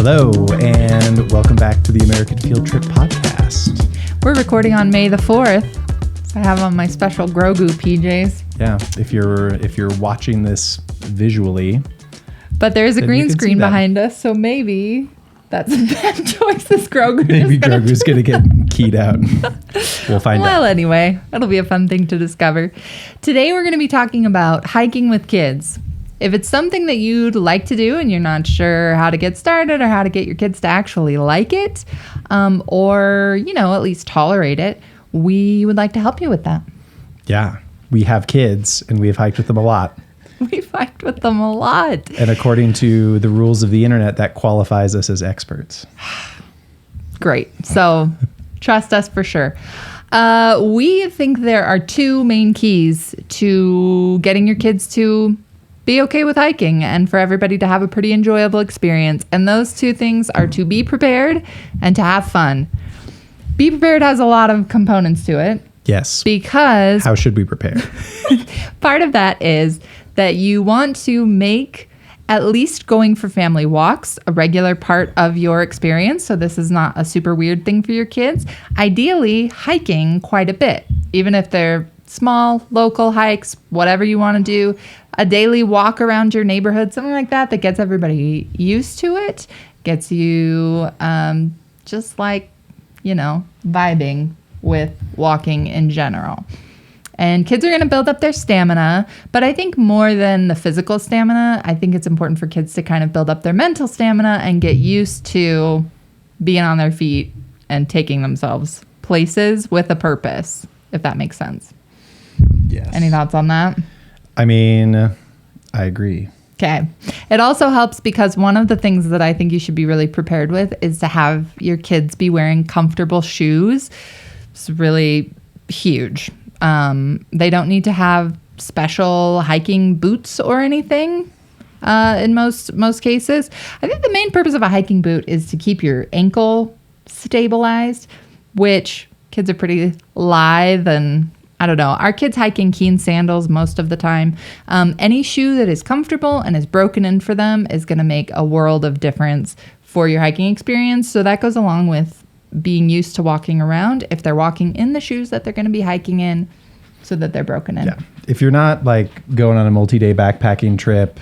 Hello, and welcome back to the American Field Trip podcast. We're recording on May the 4th. I have on my special Grogu PJs. Yeah, if you're watching this visually. But there's a green screen behind us, so maybe that's a bad choice. This Grogu. Maybe Grogu's going to get keyed out. We'll find out. Well, anyway, that'll be a fun thing to discover. Today we're going to be talking about hiking with kids. If it's something that you'd like to do and you're not sure how to get started or how to get your kids to actually like it, or, at least tolerate it, we would like to help you with that. Yeah, we have kids and we have hiked with them a lot. We've hiked with them a lot. And according to the rules of the internet, that qualifies us as experts. Great. So trust us for sure. We think there are two main keys to getting your kids to be okay with hiking and for everybody to have a pretty enjoyable experience. And those two things are to be prepared and to have fun. Be prepared has a lot of components to it. Yes. Because how should we prepare? Part of that is that you want to make at least going for family walks a regular part of your experience. So this is not a super weird thing for your kids. Ideally, hiking quite a bit, even if they're small, local hikes, whatever you want to do, a daily walk around your neighborhood, something like that gets everybody used to it, gets you just like, vibing with walking in general. And kids are going to build up their stamina, but I think more than the physical stamina, I think it's important for kids to kind of build up their mental stamina and get used to being on their feet and taking themselves places with a purpose, if that makes sense. Yes. Any thoughts on that? I mean, I agree. Okay. It also helps because one of the things that I think you should be really prepared with is to have your kids be wearing comfortable shoes. It's really huge. They don't need to have special hiking boots or anything in most cases. I think the main purpose of a hiking boot is to keep your ankle stabilized, which kids are pretty lithe and I don't know. Our kids hike in Keen sandals most of the time. Any shoe that is comfortable and is broken in for them is going to make a world of difference for your hiking experience. So that goes along with being used to walking around if they're walking in the shoes that they're going to be hiking in so that they're broken in. Yeah. If you're not going on a multi-day backpacking trip,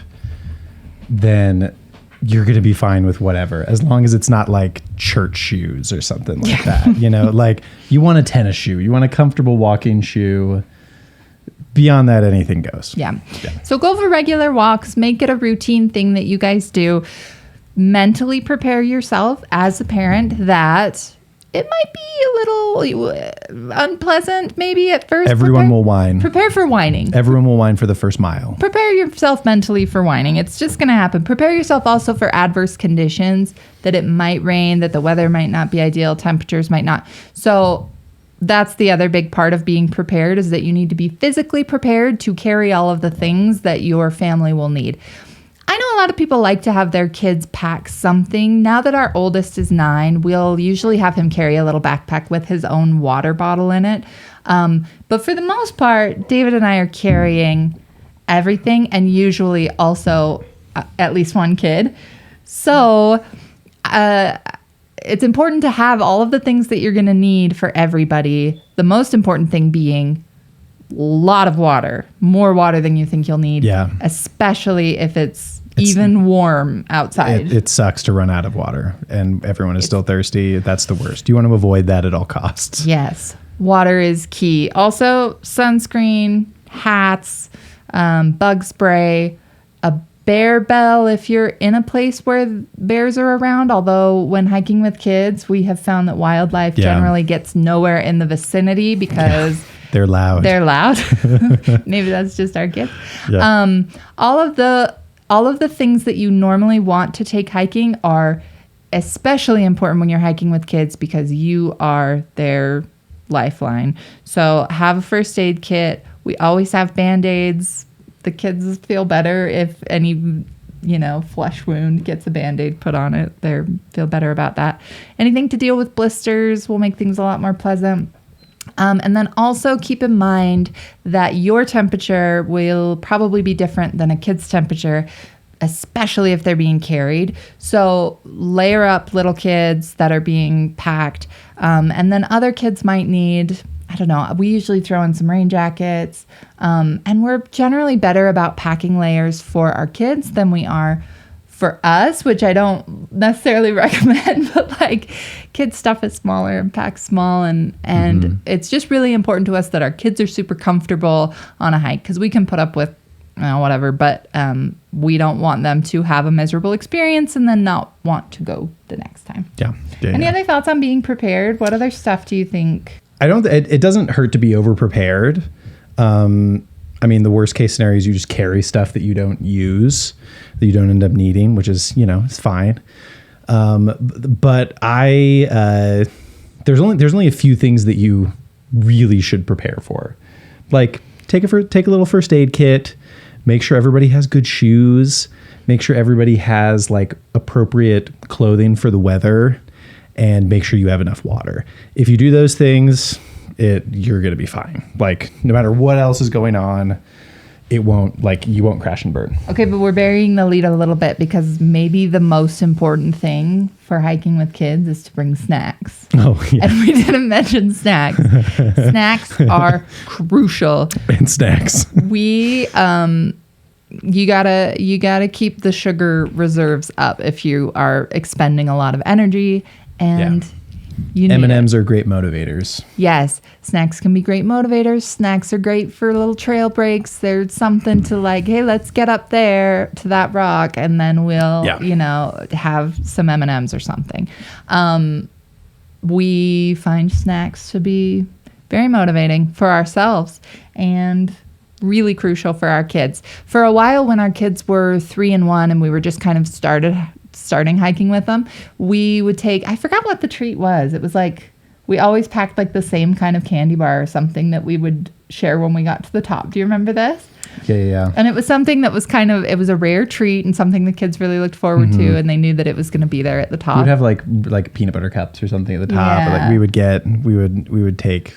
then you're going to be fine with whatever, as long as it's not like church shoes or something like that. You want a tennis shoe, you want a comfortable walking shoe. Beyond that, anything goes. Yeah. So go for regular walks, make it a routine thing that you guys do. Mentally prepare yourself as a parent that it might be a little unpleasant maybe at first. Everyone will whine. Prepare for whining. Everyone will whine for the first mile. Prepare yourself mentally for whining. It's just going to happen. Prepare yourself also for adverse conditions, that it might rain, that the weather might not be ideal, temperatures might not. So that's the other big part of being prepared, is that you need to be physically prepared to carry all of the things that your family will need. I know a lot of people like to have their kids pack something. Now that our oldest is 9, we'll usually have him carry a little backpack with his own water bottle in it. But for the most part, David and I are carrying everything, and usually also at least one kid. So it's important to have all of the things that you're going to need for everybody. The most important thing being a lot of water, more water than you think you'll need. Yeah. Especially if it's even warm outside. It sucks to run out of water and everyone is still thirsty. That's the worst. You want to avoid that at all costs. Yes. Water is key. Also, sunscreen, hats, bug spray, a bear bell if you're in a place where bears are around. Although when hiking with kids, we have found that wildlife generally gets nowhere in the vicinity because they're loud. Maybe that's just our kids. Yeah. All of the things that you normally want to take hiking are especially important when you're hiking with kids because you are their lifeline. So have a first aid kit. We always have Band-Aids. The kids feel better if any, flesh wound gets a Band-Aid put on it. They feel better about that. Anything to deal with blisters will make things a lot more pleasant. And then also keep in mind that your temperature will probably be different than a kid's temperature. especially if they're being carried. So layer up little kids that are being packed. And then other kids might need, I don't know, we usually throw in some rain jackets. And we're generally better about packing layers for our kids than we are for us, which I don't necessarily recommend, but like kids' stuff is smaller and packed small. And it's just really important to us that our kids are super comfortable on a hike, because we can put up with whatever, but we don't want them to have a miserable experience and then not want to go the next time. Yeah. Any other thoughts on being prepared? What other stuff do you think? It doesn't hurt to be over prepared. I mean, the worst case scenario is you just carry stuff that you don't use, that you don't end up needing, which is, it's fine. But there's only a few things that you really should prepare for. Like take a little first aid kit, make sure everybody has good shoes, make sure everybody has like appropriate clothing for the weather, and make sure you have enough water. If you do those things, you're going to be fine. Like no matter what else is going on, you won't crash and burn. Okay, but we're burying the lead a little bit, because maybe the most important thing for hiking with kids is to bring snacks. Oh, yeah. And we didn't mention snacks. Snacks are crucial. And snacks. You gotta keep the sugar reserves up if you are expending a lot of energy, and you need M&Ms are great motivators. Yes, snacks can be great motivators. Snacks are great for little trail breaks. There's something to like, hey, let's get up there to that rock, and then we'll, have some M&Ms or something. We find snacks to be very motivating for ourselves and really crucial for our kids. For a while, when our kids were 3 and 1 and we were just kind of starting hiking with them, we would take, I forgot what the treat was. It was like, we always packed like the same kind of candy bar or something that we would share when we got to the top. Do you remember this? Yeah. And it was something that was it was a rare treat and something the kids really looked forward to, and they knew that it was going to be there at the top. We'd have like peanut butter cups or something at the top. Yeah. Or like we would take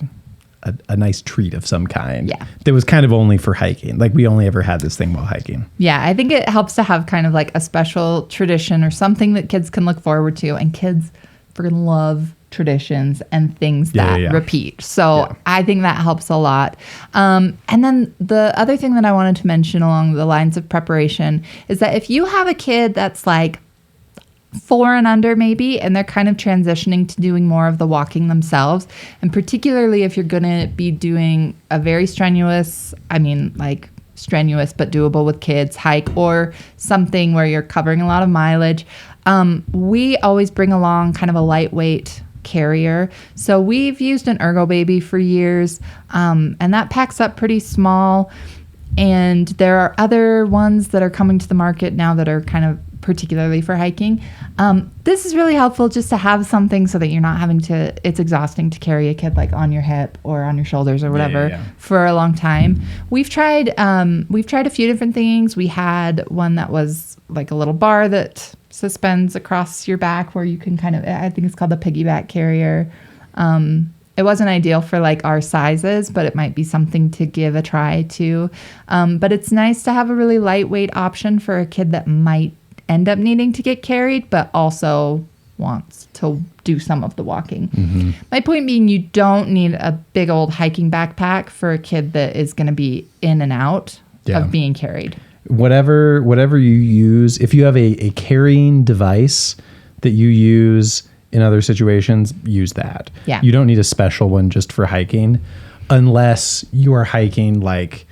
a nice treat of some kind. Yeah. That was kind of only for hiking. Like we only ever had this thing while hiking. Yeah, I think it helps to have kind of like a special tradition or something that kids can look forward to, and kids freaking love traditions and things that repeat. So I think that helps a lot. And then the other thing that I wanted to mention along the lines of preparation is that if you have a kid that's like 4 and under maybe, and they're kind of transitioning to doing more of the walking themselves, and particularly if you're going to be doing a very strenuous but doable with kids hike, or something where you're covering a lot of mileage, we always bring along kind of a lightweight carrier. So we've used an Ergobaby for years, and that packs up pretty small. And there are other ones that are coming to the market now that are kind of particularly for hiking. This is really helpful just to have something so that you're not having to, it's exhausting to carry a kid like on your hip or on your shoulders or whatever for a long time. We've tried a few different things. We had one that was like a little bar that suspends across your back where you can kind of, I think it's called the piggyback carrier. It wasn't ideal for like our sizes, but it might be something to give a try too. But it's nice to have a really lightweight option for a kid that might end up needing to get carried, but also wants to do some of the walking. Mm-hmm. My point being, you don't need a big old hiking backpack for a kid that is going to be in and out of being carried. Whatever you use, if you have a carrying device that you use in other situations, use that. Yeah. You don't need a special one just for hiking, unless you are hiking like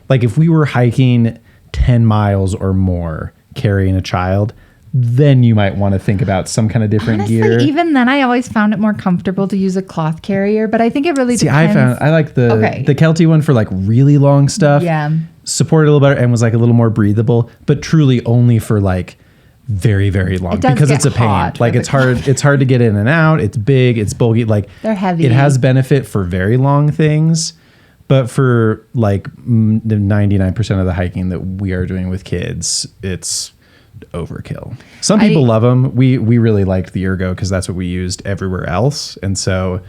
if we were hiking 10 miles or more carrying a child, then you might want to think about some kind of different gear. Even then, I always found it more comfortable to use a cloth carrier, but I think it really depends. I like the Kelty one for like really long stuff. Yeah. Supported a little better and was like a little more breathable, but truly only for like very, very long, because it's a pain. Like it's hard to get in and out. It's big, it's bulky. Like they're heavy. It has benefit for very long things, but for like 99% of the hiking that we are doing with kids, it's overkill. Some people love them. We really liked the Ergo because that's what we used everywhere else, and so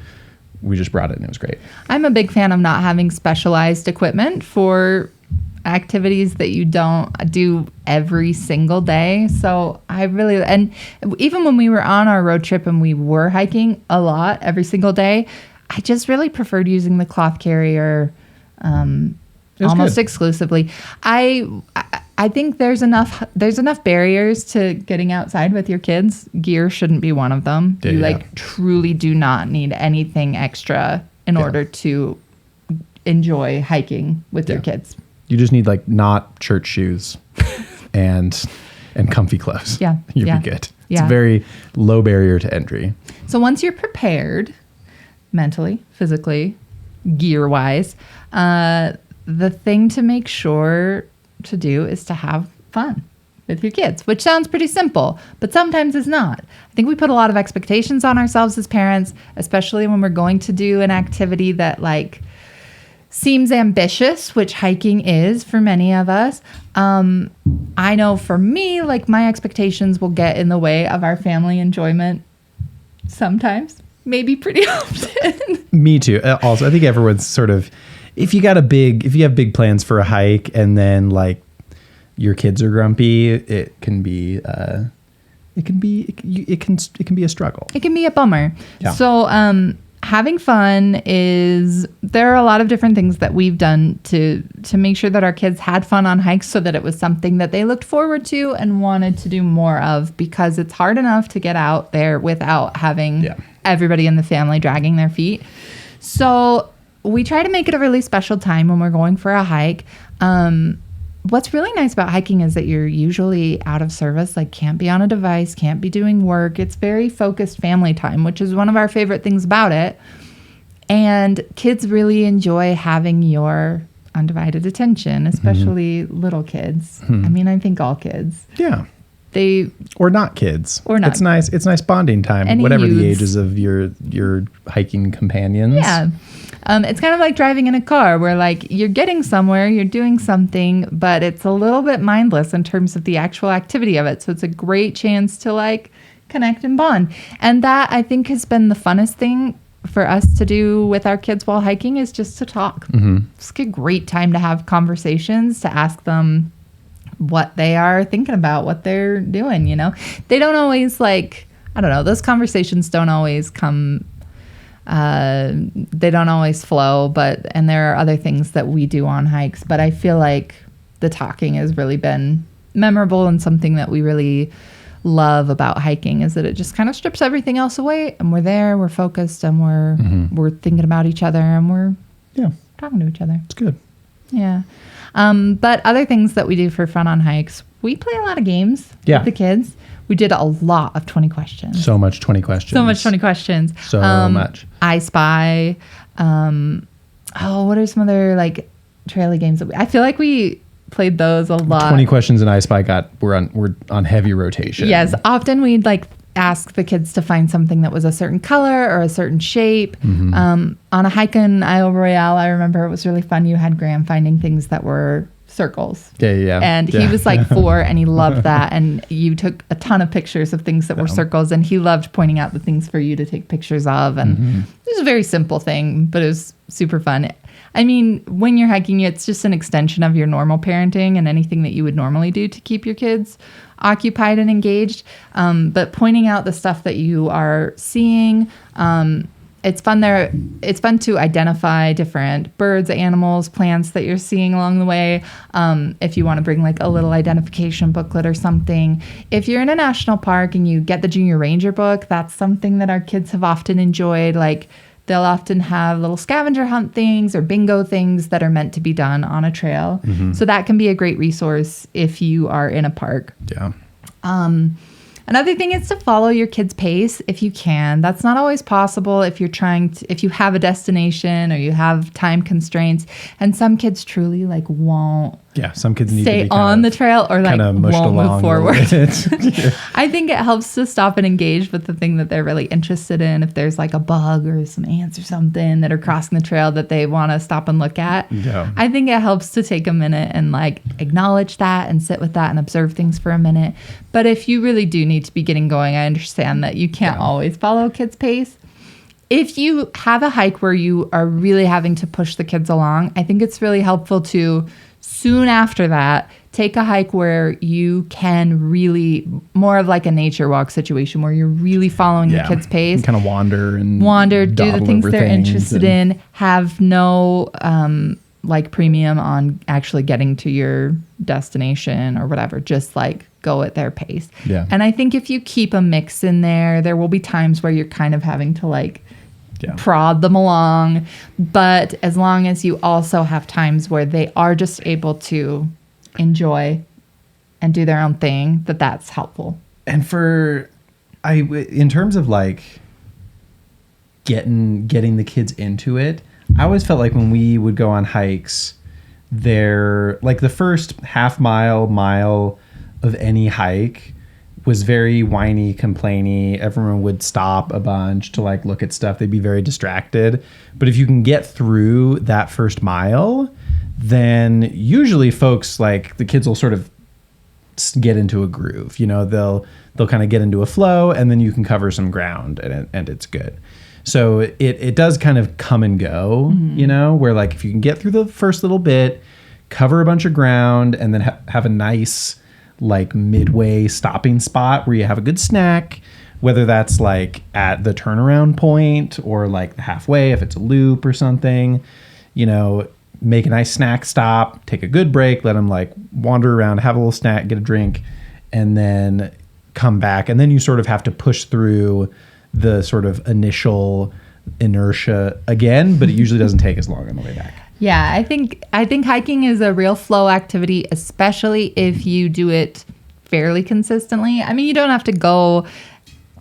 we just brought it and it was great. I'm a big fan of not having specialized equipment for activities that you don't do every single day. So I really, and even when we were on our road trip and we were hiking a lot every single day, I just really preferred using the cloth carrier almost good. exclusively. I think there's enough barriers to getting outside with your kids. Gear shouldn't be one of them. Yeah, you yeah. like truly do not need anything extra in order to enjoy hiking with your kids. You just need like not church shoes and comfy clothes. Yeah, You'll yeah, be good. It's yeah. a very low barrier to entry. So once you're prepared, mentally, physically, gear-wise, the thing to make sure to do is to have fun with your kids, which sounds pretty simple, but sometimes it's not. I think we put a lot of expectations on ourselves as parents, especially when we're going to do an activity that like seems ambitious, which hiking is for many of us. I know for me, like my expectations will get in the way of our family enjoyment sometimes, maybe pretty often. Me too. Also, I think everyone's sort of, if you have big plans for a hike and then like your kids are grumpy, it can be a struggle. It can be a bummer. Yeah. So, having fun there are a lot of different things that we've done to make sure that our kids had fun on hikes so that it was something that they looked forward to and wanted to do more of, because it's hard enough to get out there without having everybody in the family dragging their feet. So we try to make it a really special time when we're going for a hike. What's really nice about hiking is that you're usually out of service, like can't be on a device, can't be doing work. It's very focused family time, which is one of our favorite things about it. And kids really enjoy having your undivided attention, especially little kids. I mean, I think all kids. Yeah. Or not kids. Or not. It's nice bonding time, Any whatever the youths. ages of your hiking companions. Yeah. It's kind of like driving in a car where like you're getting somewhere, you're doing something, but it's a little bit mindless in terms of the actual activity of it. So it's a great chance to like connect and bond. And that I think has been the funnest thing for us to do with our kids while hiking is just to talk. It's a great time to have conversations, to ask them what they are thinking about, what they're doing, you know. They don't always like, I don't know, those conversations don't always come they don't always flow, and there are other things that we do on hikes, but I feel like the talking has really been memorable, and something that we really love about hiking is that it just kind of strips everything else away, and we're there, we're focused, and we're thinking about each other, and we're talking to each other. It's good. Yeah. But other things that we do for fun on hikes, we play a lot of games with the kids. We did a lot of 20 questions. So much 20 questions. So much 20 questions. So much. I Spy. What are some other like traily games that I feel like we played those a lot. 20 questions and I Spy we're on heavy rotation. Yes. Often we'd like ask the kids to find something that was a certain color or a certain shape. On a hike in Isle Royale, I remember it was really fun. You had Graham finding things that were circles. Yeah. And he was like 4 and he loved that. And you took a ton of pictures of things that were circles, and he loved pointing out the things for you to take pictures of. And it was a very simple thing, but it was super fun. I mean, when you're hiking, it's just an extension of your normal parenting and anything that you would normally do to keep your kids occupied and engaged. But pointing out the stuff that you are seeing, it's fun there. It's fun to identify different birds, animals, plants that you're seeing along the way. If you want to bring like a little identification booklet or something. If you're in a national park and you get the Junior Ranger book, that's something that our kids have often enjoyed. Like they'll often have little scavenger hunt things or bingo things that are meant to be done on a trail. So that can be a great resource if you are in a park. Yeah. Another thing is to follow your kids' pace if you can. That's not always possible if if you have a destination or you have time constraints. And some kids truly like won't Some kids need stay to be on the trail or like won't move forward. I think it helps to stop and engage with the thing that they're really interested in. If there's like a bug or some ants or something that are crossing the trail that they want to stop and look at, I think it helps to take a minute and like acknowledge that and sit with that and observe things for a minute. But if you really do need to be getting going, I understand that you can't always follow kids' pace. If you have a hike where you are really having to push the kids along, I think it's really helpful to soon after that, take a hike where you can really, more of like a nature walk situation where you're really following the kids' pace. Kind of wander, do the things they're interested in, have no like premium on actually getting to your destination or whatever, just like go at their pace. Yeah. And I think if you keep a mix in there will be times where you're kind of having to like prod them along. But as long as you also have times where they are just able to enjoy and do their own thing, that's helpful. And in terms of like getting the kids into it, I always felt like when we would go on hikes, they're like the first half mile of any hike was very whiny, complainy. Everyone would stop a bunch to like look at stuff. They'd be very distracted. But if you can get through that first mile, then usually folks, like the kids will sort of get into a groove. You know, they'll kind of get into a flow, and then you can cover some ground, and it's good. So it does kind of come and go, you know, where like if you can get through the first little bit, cover a bunch of ground, and then have a nice like midway stopping spot where you have a good snack, whether that's like at the turnaround point or like halfway if it's a loop or something, you know, make a nice snack stop, take a good break, let them like wander around, have a little snack, get a drink, and then come back. And then you sort of have to push through the sort of initial inertia again, but it usually doesn't take as long on the way back. Yeah, I think hiking is a real flow activity, especially if you do it fairly consistently. I mean, you don't have to go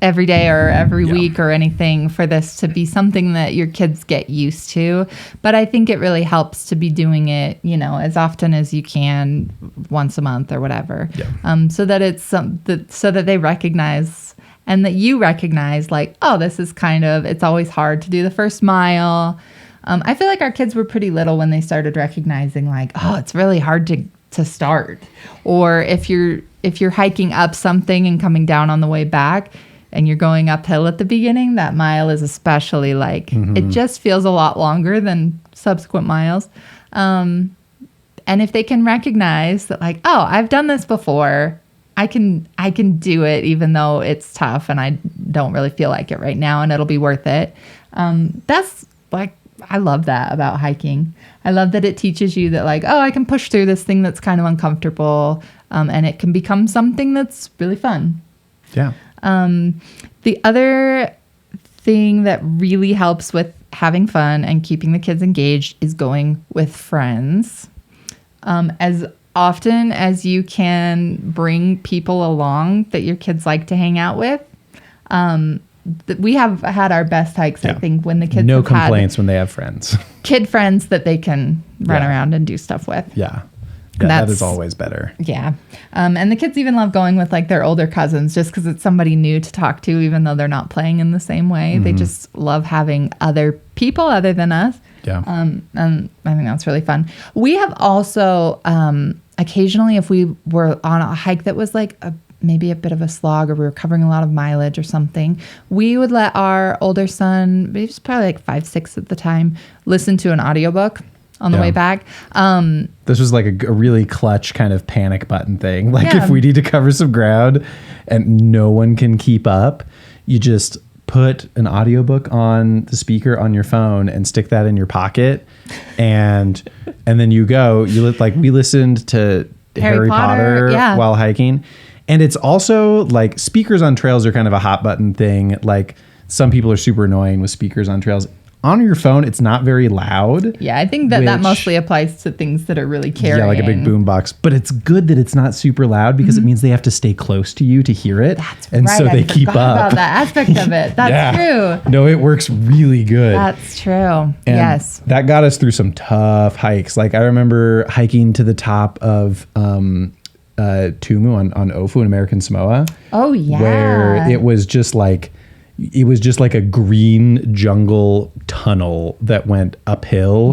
every day or every week or anything for this to be something that your kids get used to. But I think it really helps to be doing it, you know, as often as you can, once a month or whatever. Yeah. So that it's so that they recognize and that you recognize like, oh, this is it's always hard to do the first mile. I feel like our kids were pretty little when they started recognizing like, oh, it's really hard to start. Or if you're hiking up something and coming down on the way back and you're going uphill at the beginning, that mile is especially like, it just feels a lot longer than subsequent miles. And if they can recognize that like, oh, I've done this before, I can do it even though it's tough and I don't really feel like it right now and it'll be worth it. That's like, I love that about hiking. I love that it teaches you that like, oh, I can push through this thing that's kind of uncomfortable, and it can become something that's really fun. Yeah. The other thing that really helps with having fun and keeping the kids engaged is going with friends. As often as you can bring people along that your kids like to hang out with. We have had our best hikes, I think, when the kids no have complaints when they have friends. Kid friends that they can run around and do stuff with. Yeah. That is always better. Yeah. And the kids even love going with like their older cousins just because it's somebody new to talk to, even though they're not playing in the same way. They just love having other people other than us. Yeah. And I think that's really fun. We have also occasionally, if we were on a hike that was like maybe a bit of a slog or we were covering a lot of mileage or something, we would let our older son, he was probably like 5, 6 at the time, listen to an audiobook on the way back. This was like a really clutch kind of panic button thing. Like if we need to cover some ground and no one can keep up, you just put an audiobook on the speaker on your phone and stick that in your pocket. And then you go, we listened to Harry Potter while hiking. And it's also like speakers on trails are kind of a hot button thing. Like some people are super annoying with speakers on trails. On your phone, it's not very loud. Yeah, I think that mostly applies to things that are really carrying. Yeah, like a big boom box. But it's good that it's not super loud because it means they have to stay close to you to hear it. That's and right. so they keep up. About that aspect of it. That's true. No, it works really good. That's true. And yes. that got us through some tough hikes. Like I remember hiking to the top of Tumu on Ofu in American Samoa. Oh yeah. Where it was just like a green jungle tunnel that went uphill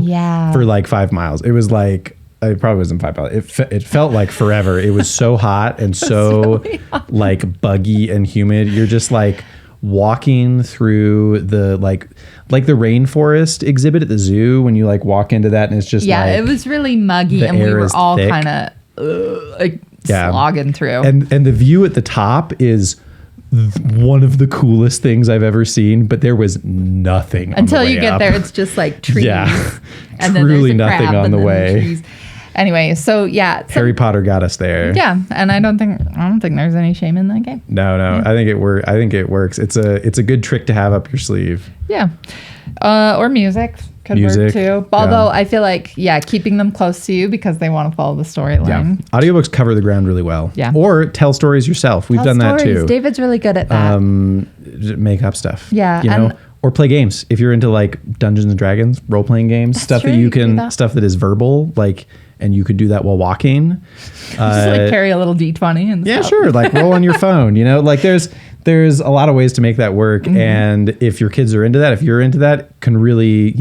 for like 5 miles. It was like, it probably wasn't 5 miles. It felt like forever. It was so hot and so like buggy and humid. You're just like walking through the like the rainforest exhibit at the zoo, when you like walk into that and it's just Yeah, like, it was really muggy the and we air were is all thick. kind of like slogging through. and the view at the top is one of the coolest things I've ever seen, but there was nothing on Until the way you get up. there, it's just like trees. Yeah. And then Truly there's a nothing crab on and the then way. trees. Anyway, so yeah. Harry Potter got us there. Yeah, and I don't think there's any shame in that game. No, I think it works. It's a good trick to have up your sleeve. Yeah. Or music could Music, work too. Although yeah. I feel like, keeping them close to you because they want to follow the Yeah. storyline. Audiobooks cover the ground really well. Yeah. Or tell stories yourself. We've Tell done that stories. too. David's really good at that. Make up stuff. Yeah, You know, and- or play games. If you're into like Dungeons and Dragons, role playing games, stuff true, that you you can do can, that. stuff that is verbal, like, and you could do that while walking. Just like carry a little D20 and Yeah, stuff. sure. Like roll on your phone, you know, like there's a lot of ways to make that work. Mm-hmm. And if your kids are into that, if you're into that, can really,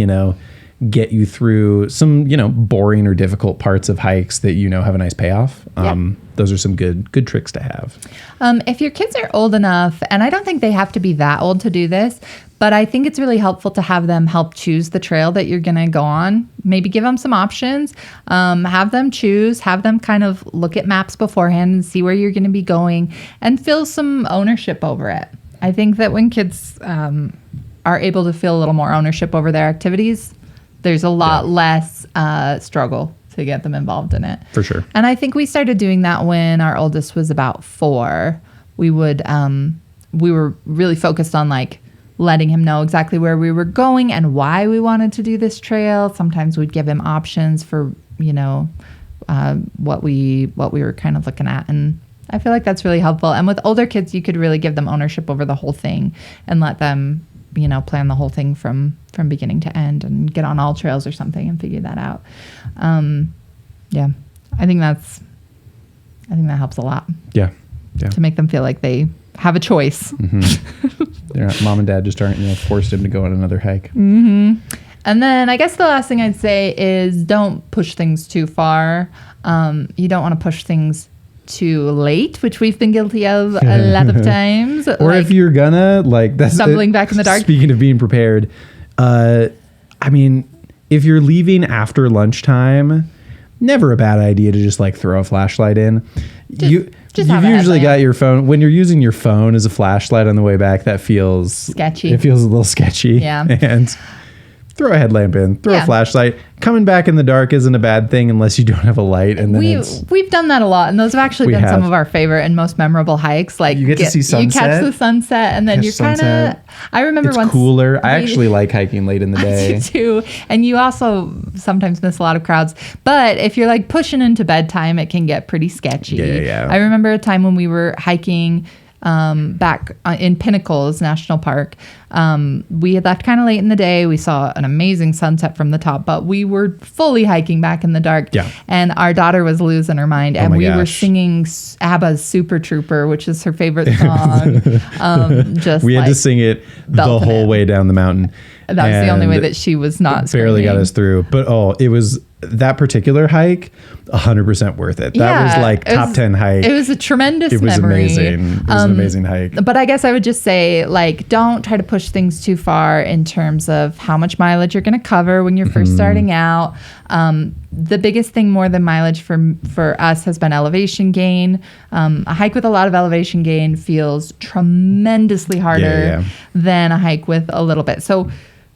get you through some, boring or difficult parts of hikes that, have a nice payoff. Those are some good tricks to have. If your kids are old enough, and I don't think they have to be that old to do this, but I think it's really helpful to have them help choose the trail that you're going to go on. Maybe give them some options, have them choose, have them kind of look at maps beforehand and see where you're going to be going and feel some ownership over it. I think that when kids are able to feel a little more ownership over their activities, there's a lot less struggle to get them involved in it. For sure. And I think we started doing that when our oldest was about 4. We were really focused on like letting him know exactly where we were going and why we wanted to do this trail. Sometimes we'd give him options for, what we were kind of looking at. And I feel like that's really helpful. And with older kids, you could really give them ownership over the whole thing and let them, plan the whole thing from beginning to end and get on all trails or something and figure that out. Yeah, I think that helps a lot Yeah. to make them feel like they have a choice. They're not, mom and dad just aren't, forced him to go on another hike. And then I guess the last thing I'd say is don't push things too far. You don't want to push things too late, which we've been guilty of a lot of times. Or if you're gonna that's stumbling back in the dark. Speaking of being prepared, if you're leaving after lunchtime, never a bad idea to just like throw a flashlight in. You've have a usually headlamp. got your phone when you're using your phone as a flashlight on the way back. That feels Sketchy. It feels a little sketchy. Yeah. And throw a headlamp in, throw a flashlight. Coming back in the dark isn't a bad thing unless you don't have a light. And then we've done that a lot, and those have actually been some of our favorite and most memorable hikes. Like you get to see sunset. You catch the sunset, and then you're kind of. I remember it's once cooler. I actually like hiking late in the day. I do too, and you also sometimes miss a lot of crowds. But if you're like pushing into bedtime, it can get pretty sketchy. Yeah. I remember a time when we were hiking back in Pinnacles National Park. We had left kind of late in the day. We saw an amazing sunset from the top, but we were fully hiking back in the dark. Yeah. And our daughter was losing her mind, and my we were gosh. singing ABBA's Super Trooper, which is her favorite song. We had to sing it the belting whole it. way down the mountain. That was the only way And that she was not barely got screaming. us through. But it was that particular hike, 100% worth it. That was like top 10 hike. It was a tremendous It was memory. amazing. It was an amazing hike. But I guess I would just say, like, don't try to push things too far in terms of how much mileage you're going to cover when you're Mm-hmm. first starting out. The biggest thing more than mileage for us has been elevation gain. A hike with a lot of elevation gain feels tremendously harder than a hike with a little bit. So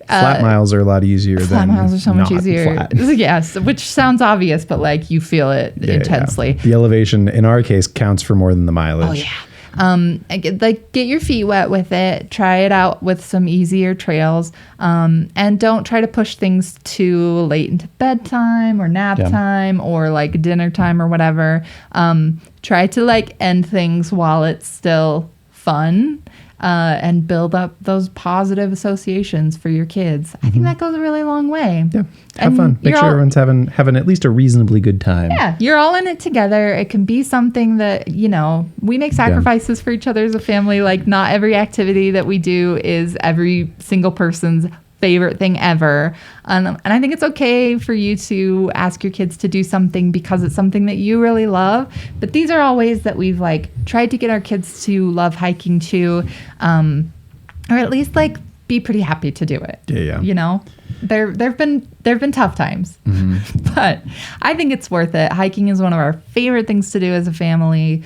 Flat miles are a lot easier than flat miles are so much not easier. flat. Yes, which sounds obvious, but like you feel it intensely. The elevation in our case counts for more than the mileage. Oh yeah. Get your feet wet with it. Try it out with some easier trails, and don't try to push things too late into bedtime or nap time or like dinner time or whatever. Try to like end things while it's still fun. And build up those positive associations for your kids. I think that goes a really long way. Yeah, have fun. Make sure everyone's having at least a reasonably good time. Yeah, you're all in it together. It can be something that, we make sacrifices for each other as a family. Like, not every activity that we do is every single person's favorite thing ever. And I think it's okay for you to ask your kids to do something because it's something that you really love. But these are all ways that we've like tried to get our kids to love hiking too. or at least like be pretty happy to do it. Yeah. You know, there've been tough times, but I think it's worth it. Hiking is one of our favorite things to do as a family.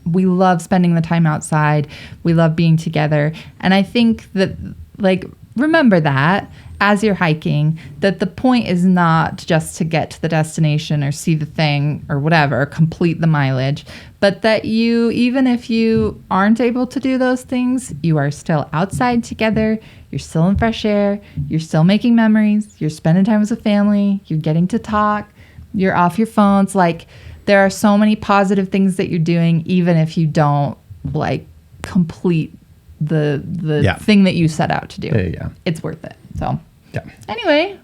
We love spending the time outside. We love being together. And I think that, like, remember that as you're hiking, that the point is not just to get to the destination or see the thing or whatever, complete the mileage, but that you, even if you aren't able to do those things, you are still outside together. You're still in fresh air. You're still making memories. You're spending time as a family. You're getting to talk. You're off your phones. Like, there are so many positive things that you're doing, even if you don't like complete the thing that you set out to do. Yeah. It's worth it. So Yeah. anyway,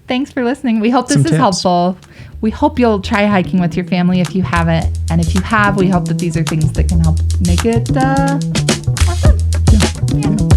thanks for listening. We hope this Some is tips. helpful. We hope you'll try hiking with your family if you haven't. And if you have, we hope that these are things that can help make it more fun. Yeah.